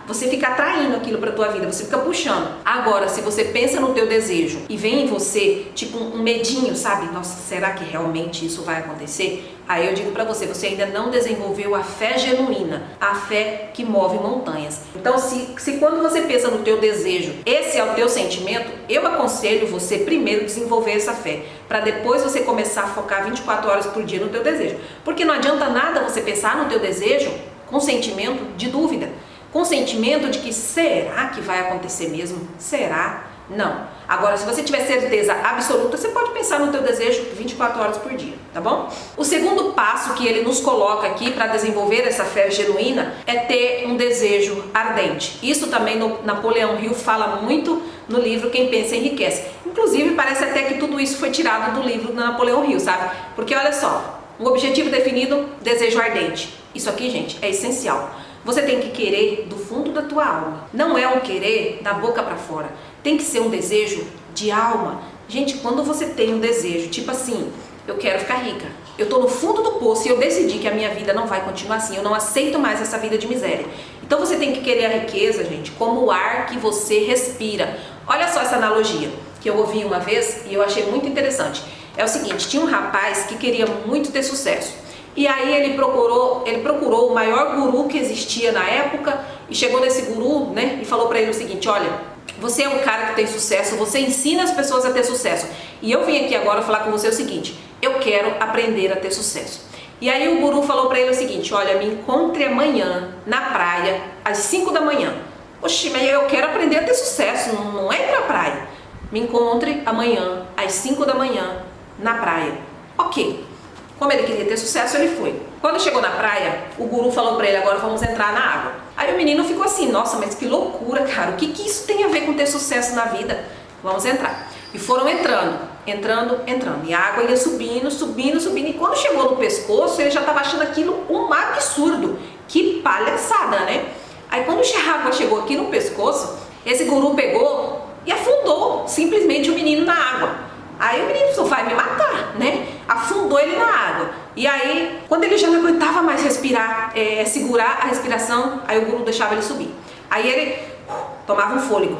você fica atraindo aquilo para tua vida, você fica puxando. Agora, se você pensa no teu desejo e vem em você, tipo um medinho, sabe? Nossa, será que realmente isso vai acontecer? Aí eu digo para você, você ainda não desenvolveu a fé genuína, a fé que move montanhas. Então, se quando você pensa no teu desejo, esse é o teu sentimento, eu aconselho você primeiro desenvolver essa fé, para depois você começar a focar 24 horas por dia no teu desejo. Porque não adianta nada você pensar no teu desejo com sentimento de dúvida, com sentimento de que será que vai acontecer mesmo? Será? Não. Agora, se você tiver certeza absoluta, você pode pensar no teu desejo 24 horas por dia, tá bom? O segundo passo que ele nos coloca aqui para desenvolver essa fé genuína é ter um desejo ardente. Isso também Napoleão Hill fala muito no livro Quem Pensa Enriquece. Inclusive, parece até que tudo isso foi tirado do livro do Napoleão Hill, sabe? Porque olha só, um objetivo definido, desejo ardente. Isso aqui, gente, é essencial. Você tem que querer do fundo da tua alma. Não é um querer da boca para fora. Tem que ser um desejo de alma. Gente, quando você tem um desejo, tipo assim, eu quero ficar rica. Eu tô no fundo do poço e eu decidi que a minha vida não vai continuar assim. Eu não aceito mais essa vida de miséria. Então você tem que querer a riqueza, gente, como o ar que você respira. Olha só essa analogia que eu ouvi uma vez e eu achei muito interessante. É o seguinte, tinha um rapaz que queria muito ter sucesso. E aí ele procurou o maior guru que existia na época e chegou nesse guru, né, e falou para ele o seguinte: olha, você é um cara que tem sucesso, você ensina as pessoas a ter sucesso. E eu vim aqui agora falar com você o seguinte: eu quero aprender a ter sucesso. E aí o guru falou para ele o seguinte: olha, me encontre amanhã na praia às 5 da manhã. Oxi, mas eu quero aprender a ter sucesso, não é ir pra praia. Me encontre amanhã às 5 da manhã na praia. Ok. Como ele queria ter sucesso, ele foi. Quando chegou na praia, o guru falou pra ele: agora vamos entrar na água. Aí o menino ficou assim: nossa, mas que loucura, cara, o que isso tem a ver com ter sucesso na vida? Vamos entrar. E foram entrando. E a água ia subindo. E quando chegou no pescoço, ele já estava achando aquilo um absurdo. Que palhaçada, né? Aí quando a água chegou aqui no pescoço, esse guru pegou e afundou simplesmente o menino na água. Aí o menino falou: vai me matar, né? Afundou ele na água. E aí, quando ele já não aguentava mais respirar, segurar a respiração, aí o guru deixava ele subir. Aí ele tomava um fôlego.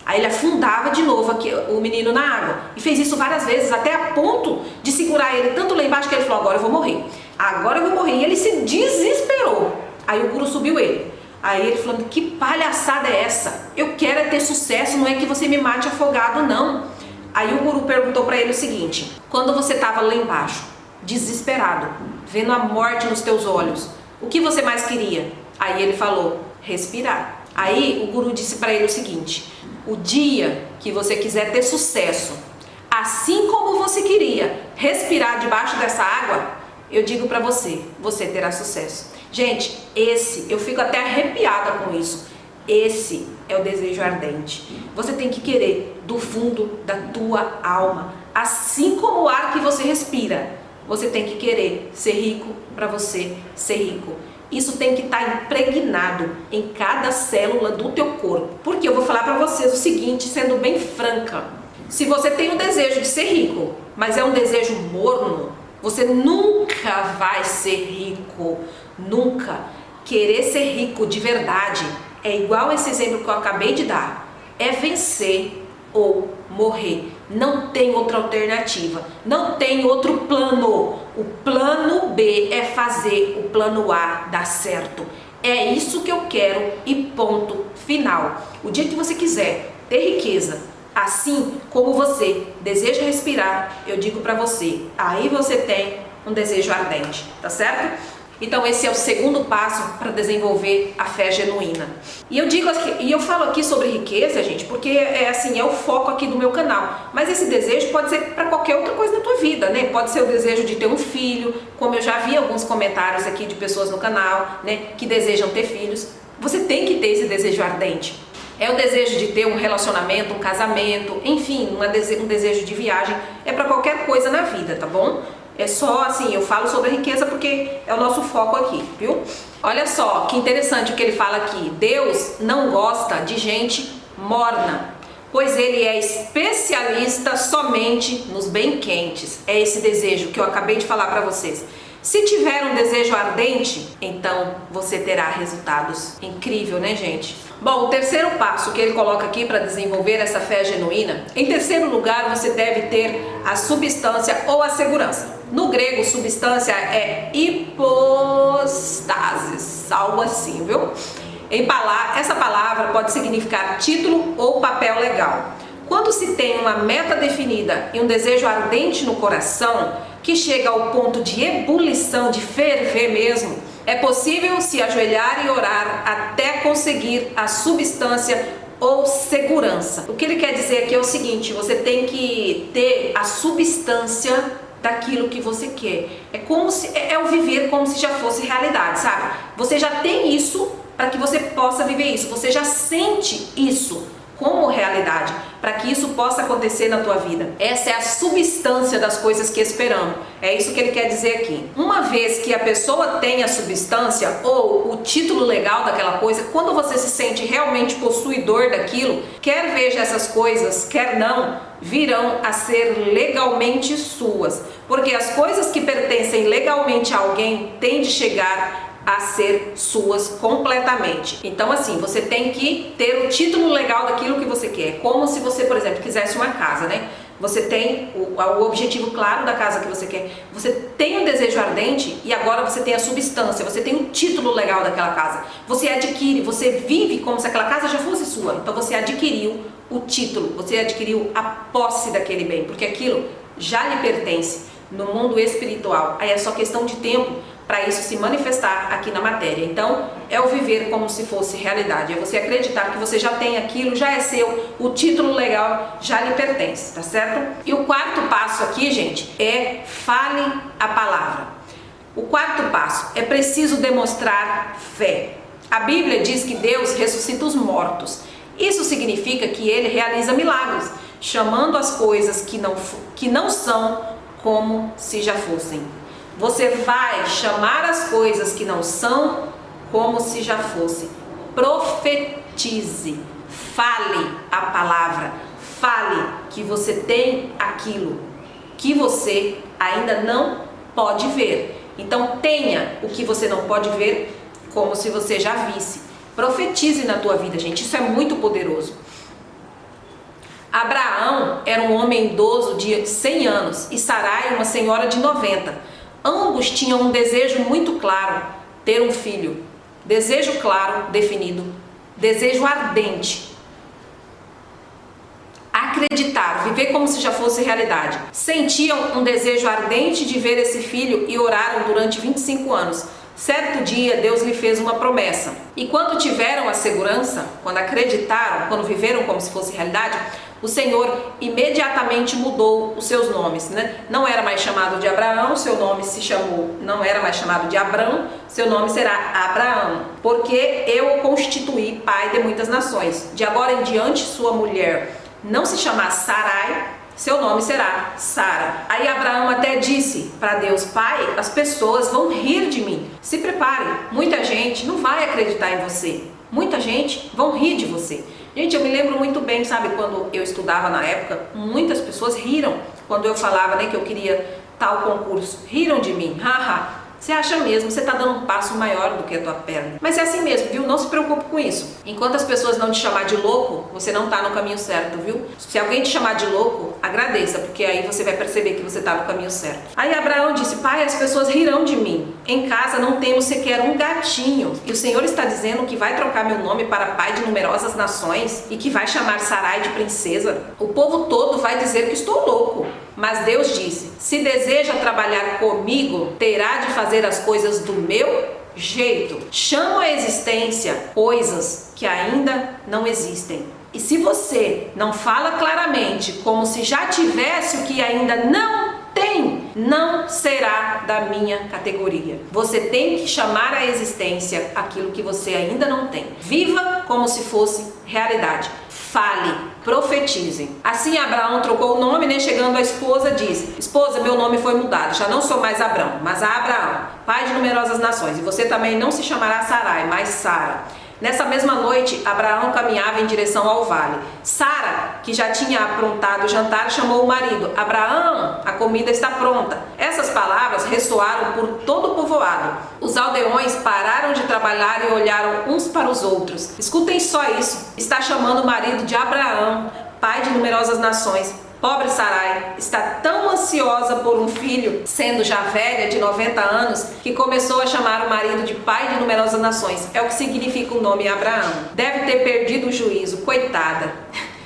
Aí ele afundava de novo aqui, o menino na água. E fez isso várias vezes, até a ponto de segurar ele tanto lá embaixo que ele falou: agora eu vou morrer. Agora eu vou morrer. E ele se desesperou. Aí o guru subiu ele. Aí ele falou: que palhaçada é essa? Eu quero ter sucesso, não é que você me mate afogado, não. Aí o guru perguntou para ele o seguinte: quando você estava lá embaixo, desesperado, vendo a morte nos teus olhos, o que você mais queria? Aí ele falou: respirar. Aí o guru disse para ele o seguinte: o dia que você quiser ter sucesso, assim como você queria respirar debaixo dessa água, eu digo para você, você terá sucesso. Gente, eu fico até arrepiada com isso. Esse é o desejo ardente. Você tem que querer do fundo da tua alma, assim como o ar que você respira. Você tem que querer ser rico para você ser rico. Isso tem que estar impregnado em cada célula do teu corpo. Porque eu vou falar para vocês o seguinte, sendo bem franca: se você tem o desejo de ser rico, mas é um desejo morno, você nunca vai ser rico. Nunca. Querer ser rico de verdade é igual esse exemplo que eu acabei de dar. É vencer ou morrer. Não tem outra alternativa. Não tem outro plano. O plano B é fazer o plano A dar certo. É isso que eu quero e ponto final. O dia que você quiser ter riqueza, assim como você deseja respirar, eu digo pra você, aí você tem um desejo ardente, tá certo? Então esse é o segundo passo para desenvolver a fé genuína. E eu falo aqui sobre riqueza, gente, porque é o foco aqui do meu canal. Mas esse desejo pode ser para qualquer outra coisa na tua vida, né? Pode ser o desejo de ter um filho, como eu já vi alguns comentários aqui de pessoas no canal, né, que desejam ter filhos. Você tem que ter esse desejo ardente. É o desejo de ter um relacionamento, um casamento, enfim, um desejo de viagem. É para qualquer coisa na vida, tá bom? É só assim, eu falo sobre a riqueza porque é o nosso foco aqui, viu? Olha só, que interessante o que ele fala aqui. Deus não gosta de gente morna, pois ele é especialista somente nos bem quentes. É esse desejo que eu acabei de falar para vocês. Se tiver um desejo ardente, então você terá resultados. Incrível, né, gente? Bom, o terceiro passo que ele coloca aqui para desenvolver essa fé genuína, em terceiro lugar, você deve ter a substância ou a segurança. No grego, substância é hipostasis, algo assim, viu? Essa palavra pode significar título ou papel legal. Quando se tem uma meta definida e um desejo ardente no coração, que chega ao ponto de ebulição, de ferver mesmo, é possível se ajoelhar e orar até conseguir a substância ou segurança. O que ele quer dizer aqui é o seguinte: você tem que ter a substância daquilo que você quer. É o viver como se já fosse realidade, sabe? Você já tem isso para que você possa viver isso. Você já sente isso como realidade, para que isso possa acontecer na tua vida. Essa é a substância das coisas que esperamos. É isso que ele quer dizer aqui. Uma vez que a pessoa tem a substância ou o título legal daquela coisa, quando você se sente realmente possuidor daquilo, quer veja essas coisas, quer não, virão a ser legalmente suas. Porque as coisas que pertencem legalmente a alguém têm de chegar a ser suas completamente. Então assim, você tem que ter o título legal daquilo que você quer. Como se você, por exemplo, quisesse uma casa, né? Você tem o objetivo claro da casa que você quer, você tem um desejo ardente e agora você tem a substância, você tem o título legal daquela casa. Você adquire, você vive como se aquela casa já fosse sua. Então você adquiriu o título, você adquiriu a posse daquele bem, porque aquilo já lhe pertence no mundo espiritual. Aí é só questão de tempo para isso se manifestar aqui na matéria. Então, é o viver como se fosse realidade. É você acreditar que você já tem aquilo, já é seu, o título legal já lhe pertence, tá certo? E o quarto passo aqui, gente, é fale a palavra. O quarto passo é preciso demonstrar fé. A Bíblia diz que Deus ressuscita os mortos. Isso significa que Ele realiza milagres, chamando as coisas que não são como se já fossem. Você vai chamar as coisas que não são como se já fosse. Profetize, fale a palavra, fale que você tem aquilo que você ainda não pode ver. Então tenha o que você não pode ver como se você já visse. Profetize na tua vida, gente, isso é muito poderoso. Abraão era um homem idoso de 100 anos e Sarai uma senhora de 90. Ambos tinham um desejo muito claro, ter um filho. Desejo claro, definido. Desejo ardente. Acreditar, viver como se já fosse realidade. Sentiam um desejo ardente de ver esse filho e oraram durante 25 anos. Certo dia, Deus lhe fez uma promessa. E quando tiveram a segurança, quando acreditaram, quando viveram como se fosse realidade, o Senhor imediatamente mudou os seus nomes, né? Não era mais chamado de Abraão, seu nome não era mais chamado de Abrão, seu nome será Abraão, porque eu o constituí pai de muitas nações. De agora em diante, sua mulher não se chamar Sarai, seu nome será Sara. Aí Abraão até disse para Deus: Pai, as pessoas vão rir de mim. Se prepare, muita gente não vai acreditar em você. Muita gente vão rir de você. Gente, eu me lembro muito bem, sabe, quando eu estudava na época, muitas pessoas riram quando eu falava, né, que eu queria tal concurso. Riram de mim. Haha. Você acha mesmo, você está dando um passo maior do que a tua perna. Mas é assim mesmo, viu? Não se preocupe com isso. Enquanto as pessoas não te chamar de louco, você não está no caminho certo, viu? Se alguém te chamar de louco, agradeça, porque aí você vai perceber que você está no caminho certo. Aí Abraão disse: Pai, as pessoas rirão de mim. Em casa não temos sequer um gatinho. E o Senhor está dizendo que vai trocar meu nome para pai de numerosas nações e que vai chamar Sarai de princesa. O povo todo vai dizer que estou louco. Mas Deus disse: se deseja trabalhar comigo, terá de fazer as coisas do meu jeito. Chamo à existência coisas que ainda não existem. E se você não fala claramente, como se já tivesse o que ainda não tem, não será da minha categoria. Você tem que chamar à existência aquilo que você ainda não tem. Viva como se fosse realidade. Fale, profetize. Assim Abraão trocou o nome, né? Chegando a esposa, disse: Esposa, meu nome foi mudado, já não sou mais Abrão, mas Abraão, pai de numerosas nações. E você também não se chamará Sarai, mas Sara. Nessa mesma noite, Abraão caminhava em direção ao vale. Sara, que já tinha aprontado o jantar, chamou o marido: Abraão, a comida está pronta. Essas palavras ressoaram por todo o povoado. Os aldeões pararam de trabalhar e olharam uns para os outros. Escutem só isso. Está chamando o marido de Abraão, pai de numerosas nações. Pobre Sarai está tão ansiosa por um filho, sendo já velha de 90 anos, que começou a chamar o marido de pai de numerosas nações. É o que significa o nome Abraão. Deve ter perdido o juízo, coitada.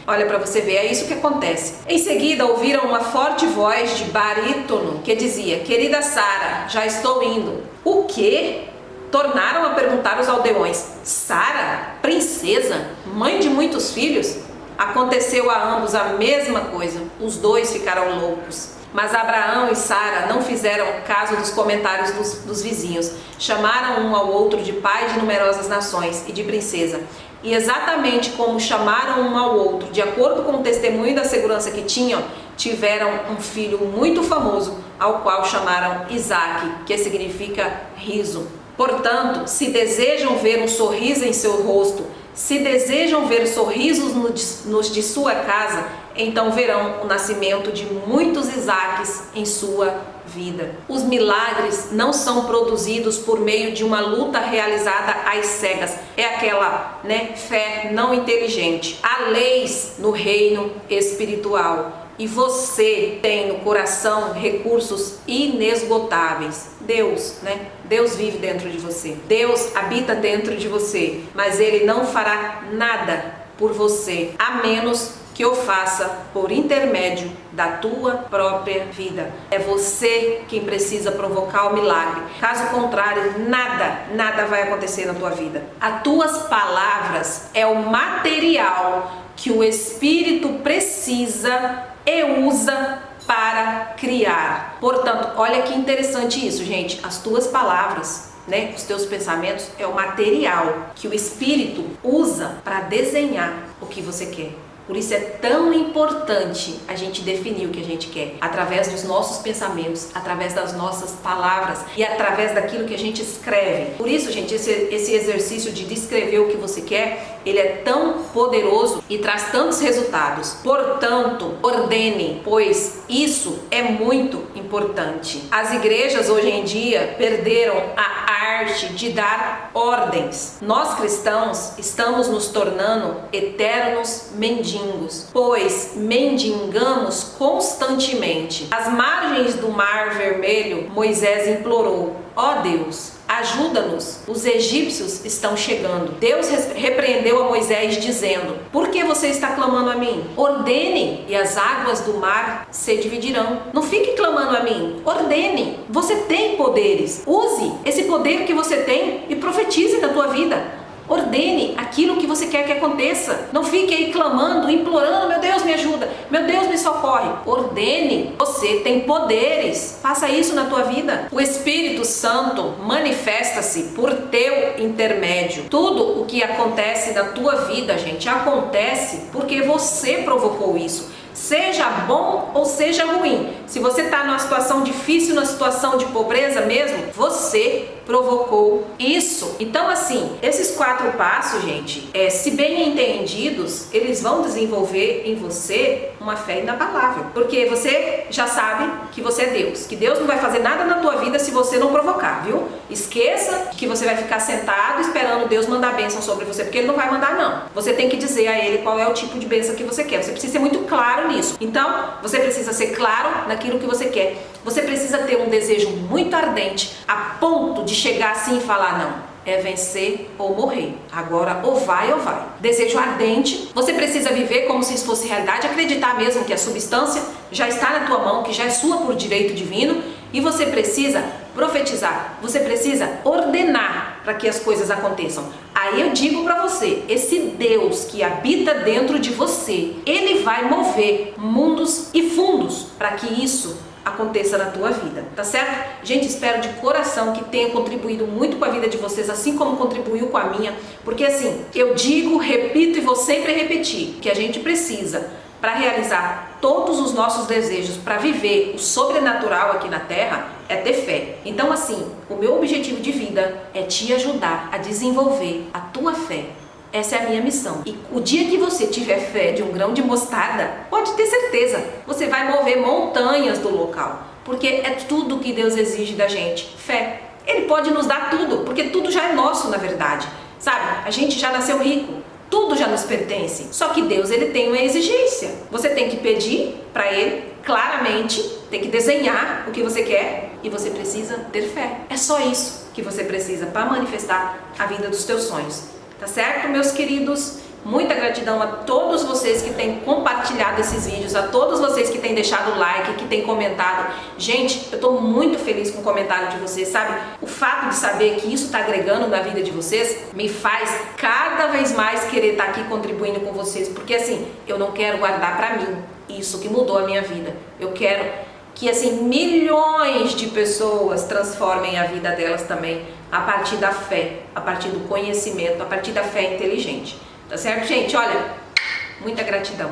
Olha para você ver, é isso que acontece. Em seguida ouviram uma forte voz de barítono que dizia: Querida Sara, já estou indo. O quê? Tornaram a perguntar os aldeões. Sara, princesa, mãe de muitos filhos? Aconteceu a ambos a mesma coisa, os dois ficaram loucos. Mas Abraão e Sara não fizeram caso dos comentários dos vizinhos. Chamaram um ao outro de pai de numerosas nações e de princesa. E exatamente como chamaram um ao outro, de acordo com o testemunho da segurança que tinham, tiveram um filho muito famoso, ao qual chamaram Isaque, que significa riso. Portanto, se desejam ver um sorriso em seu rosto, se desejam ver sorrisos nos de sua casa, então verão o nascimento de muitos Isaques em sua vida. Os milagres não são produzidos por meio de uma luta realizada às cegas. É aquela, fé não inteligente. Há leis no reino espiritual. E você tem no coração recursos inesgotáveis. Deus, Deus vive dentro de você. Deus habita dentro de você. Mas Ele não fará nada por você, a menos que o faça por intermédio da tua própria vida. É você quem precisa provocar o milagre. Caso contrário, nada vai acontecer na tua vida. As tuas palavras é o material que o Espírito precisa e usa para criar. Portanto, olha que interessante isso, gente. As tuas palavras, os teus pensamentos é o material que o Espírito usa para desenhar o que você quer. Por isso é tão importante a gente definir o que a gente quer, através dos nossos pensamentos, através das nossas palavras e através daquilo que a gente escreve. Por isso, gente, esse exercício de descrever o que você quer, ele é tão poderoso e traz tantos resultados. Portanto, ordene, pois isso é muito importante. As igrejas hoje em dia perderam a arte de dar ordens. Nós cristãos estamos nos tornando eternos mendigos, pois mendigamos constantemente. Às margens do Mar Vermelho, Moisés implorou: ó Deus, ajuda-nos, os egípcios estão chegando. Deus repreendeu a Moisés dizendo: por que você está clamando a mim? Ordene e as águas do mar se dividirão. Não fique clamando a mim, ordene. Você tem poderes, use esse poder que você tem e profetize na tua vida. Ordene aquilo que você quer que aconteça. Não fique aí clamando, implorando: meu Deus, me ajuda, meu Deus, me socorre. Ordene. Você tem poderes. Faça isso na tua vida. O Espírito Santo manifesta-se por teu intermédio. Tudo o que acontece na tua vida, gente, acontece porque você provocou isso. Seja bom ou seja ruim. Se você está numa situação difícil, numa situação de pobreza mesmo, você provocou isso. Então, assim, esses 4 passos, gente, se bem entendidos, eles vão desenvolver em você uma fé inabalável. Porque você já sabe que você é Deus, que Deus não vai fazer nada na tua vida se você não provocar, viu? Esqueça que você vai ficar sentado esperando Deus mandar bênção sobre você, porque Ele não vai mandar, não. Você tem que dizer a Ele qual é o tipo de bênção que você quer. Você precisa ser muito claro nisso. Então, você precisa ser claro naquilo que você quer. Você precisa ter um desejo muito ardente, a ponto de chegar assim e falar: não, é vencer ou morrer. Agora ou vai ou vai. Desejo ardente. Você precisa viver como se isso fosse realidade, acreditar mesmo que a substância já está na tua mão, que já é sua por direito divino, e você precisa profetizar. Você precisa ordenar para que as coisas aconteçam. Aí eu digo para você, esse Deus que habita dentro de você, Ele vai mover mundos e fundos para que isso aconteça na tua vida, tá certo? Gente, espero de coração que tenha contribuído muito com a vida de vocês, assim como contribuiu com a minha, porque assim, eu digo, repito e vou sempre repetir, que a gente precisa, para realizar todos os nossos desejos, para viver o sobrenatural aqui na Terra, é ter fé. Então assim, o meu objetivo de vida é te ajudar a desenvolver a tua fé. Essa é a minha missão. E o dia que você tiver fé de um grão de mostarda, pode ter certeza, você vai mover montanhas do local. Porque é tudo que Deus exige da gente, fé. Ele pode nos dar tudo, porque tudo já é nosso, na verdade. Sabe, a gente já nasceu rico, tudo já nos pertence. Só que Deus, Ele tem uma exigência. Você tem que pedir para Ele claramente, tem que desenhar o que você quer e você precisa ter fé. É só isso que você precisa para manifestar a vida dos teus sonhos. Tá certo, meus queridos? Muita gratidão a todos vocês que têm compartilhado esses vídeos, a todos vocês que têm deixado o like, que têm comentado. Gente, eu estou muito feliz com o comentário de vocês, sabe? O fato de saber que isso está agregando na vida de vocês me faz cada vez mais querer estar aqui contribuindo com vocês, porque assim, eu não quero guardar para mim isso que mudou a minha vida. Eu quero que assim milhões de pessoas transformem a vida delas também a partir da fé, a partir do conhecimento, a partir da fé inteligente. Tá certo, gente? Olha, muita gratidão.